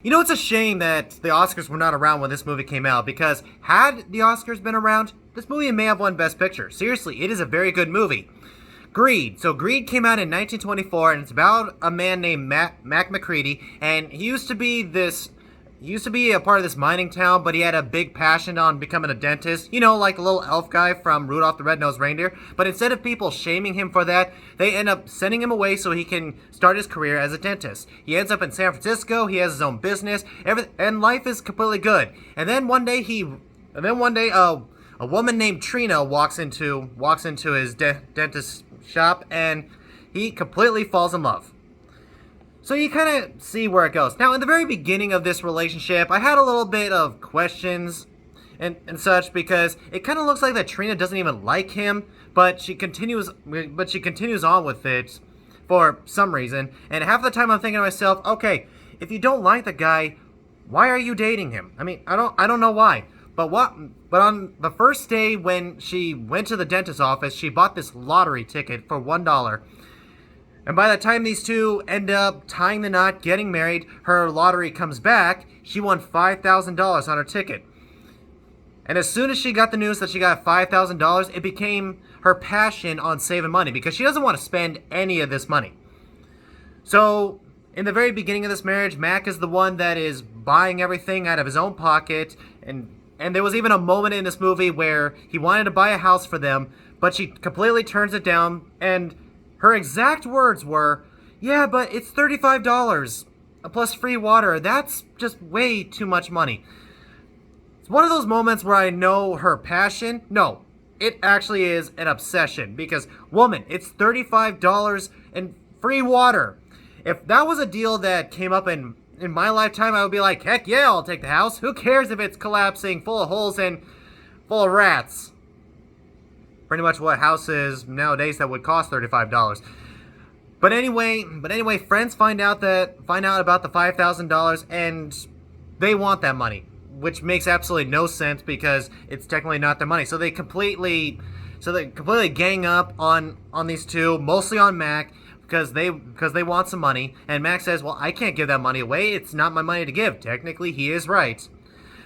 You know, it's a shame that the Oscars were not around when this movie came out, because had the Oscars been around, this movie may have won Best Picture. Seriously, it is a very good movie. Greed. So Greed came out in 1924, and it's about a man named Mac McCready, and he used to be a part of this mining town, but he had a big passion on becoming a dentist. You know, like the little elf guy from Rudolph the Red-Nosed Reindeer. But instead of people shaming him for that, they end up sending him away so he can start his career as a dentist. He ends up in San Francisco. He has his own business, and life is completely good. And then one day, a woman named Trina walks into his dentist shop, and he completely falls in love. So you kind of see where it goes. Now, in the very beginning of this relationship, I had a little bit of questions and such, because it kind of looks like that Trina doesn't even like him, but she continues on with it for some reason. And half the time I'm thinking to myself, okay, if you don't like the guy, why are you dating him? I mean, I don't know why. But on the first day when she went to the dentist's office, she bought this lottery ticket for $1. And by the time these two end up tying the knot, getting married, her lottery comes back, she won $5,000 on her ticket. And as soon as she got the news that she got $5,000, it became her passion on saving money, because she doesn't want to spend any of this money. So, in the very beginning of this marriage, Mac is the one that is buying everything out of his own pocket, and there was even a moment in this movie where he wanted to buy a house for them, but she completely turns it down, and her exact words were, "Yeah, but it's $35 plus free water. That's just way too much money." It's one of those moments where I know her passion. No, it actually is an obsession, because, woman, it's $35 and free water. If that was a deal that came up in my lifetime, I would be like, heck yeah, I'll take the house. Who cares if it's collapsing, full of holes, and full of rats? Pretty much what houses nowadays that would cost $35. But anyway, friends find out about the $5,000, and they want that money, which makes absolutely no sense, because it's technically not their money. So they completely gang up on these two, mostly on Mac, because they want some money. And Mac says, "Well, I can't give that money away. It's not my money to give." Technically, he is right.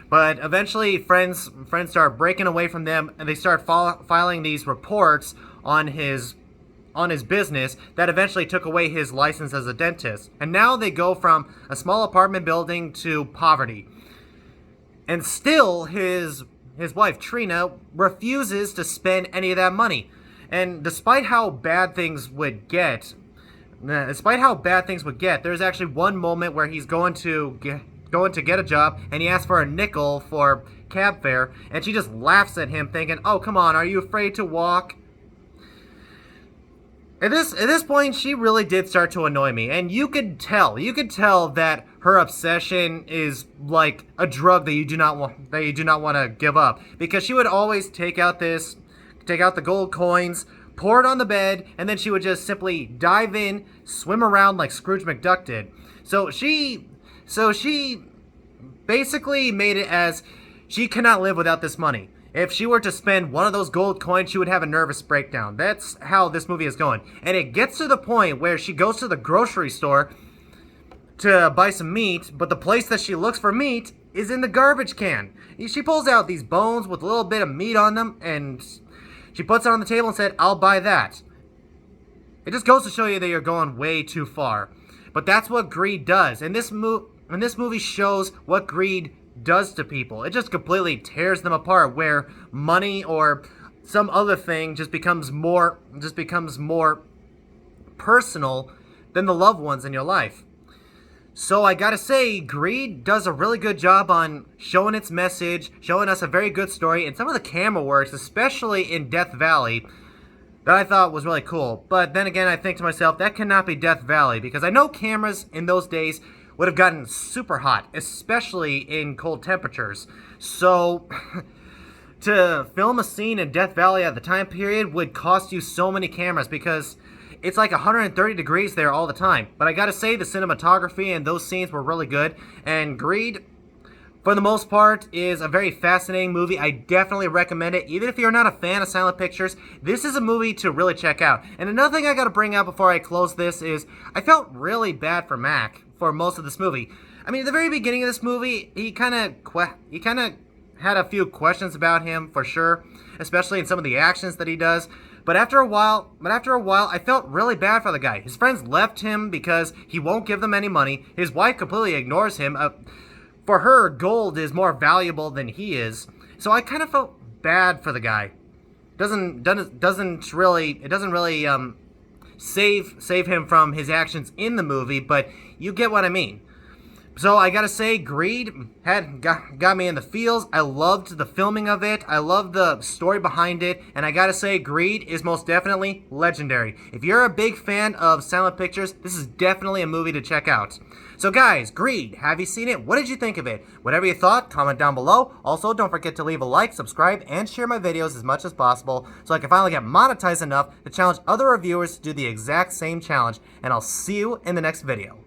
But eventually, friends start breaking away from them, and they start filing these reports on his business that eventually took away his license as a dentist. And now they go from a small apartment building to poverty. And still, his wife Trina refuses to spend any of that money. And despite how bad things would get, there's actually one moment where he's going to get a job, and he asks for a nickel for cab fare, and she just laughs at him, thinking, "Oh, come on, are you afraid to walk?" At this point, she really did start to annoy me, and you could tell that her obsession is like a drug that you do not want to give up, because she would always take out the gold coins, pour it on the bed, and then she would just simply dive in, swim around like Scrooge McDuck did. So she basically made it as she cannot live without this money. If she were to spend one of those gold coins, she would have a nervous breakdown. That's how this movie is going. And it gets to the point where she goes to the grocery store to buy some meat, but the place that she looks for meat is in the garbage can. She pulls out these bones with a little bit of meat on them, and she puts it on the table and said, "I'll buy that." It just goes to show you that you're going way too far. But that's what greed does. And this movie shows what greed does to people. It just completely tears them apart, where money or some other thing just becomes more personal than the loved ones in your life. So I gotta say, Greed does a really good job on showing its message, showing us a very good story, and some of the camera works, especially in Death Valley, that I thought was really cool. But then again, I think to myself, that cannot be Death Valley, because I know cameras in those days would have gotten super hot, especially in cold temperatures. So, to film a scene in Death Valley at the time period would cost you so many cameras, because it's like 130 degrees there all the time. But I gotta say, the cinematography and those scenes were really good. And Greed, for the most part, is a very fascinating movie. I definitely recommend it. Even if you're not a fan of silent pictures, this is a movie to really check out. And another thing I gotta bring up before I close this is, I felt really bad for Mac for most of this movie. I mean, at the very beginning of this movie, he kind of had a few questions about him for sure, especially in some of the actions that he does. But after a while, I felt really bad for the guy. His friends left him because he won't give them any money. His wife completely ignores him. For her, gold is more valuable than he is. So I kind of felt bad for the guy. It doesn't really save him from his actions in the movie, but you get what I mean. So I gotta say, Greed got me in the feels. I loved the filming of it. I loved the story behind it. And I gotta say, Greed is most definitely legendary. If you're a big fan of silent pictures, this is definitely a movie to check out. So guys, Greed, have you seen it? What did you think of it? Whatever you thought, comment down below. Also, don't forget to leave a like, subscribe, and share my videos as much as possible so I can finally get monetized enough to challenge other reviewers to do the exact same challenge. And I'll see you in the next video.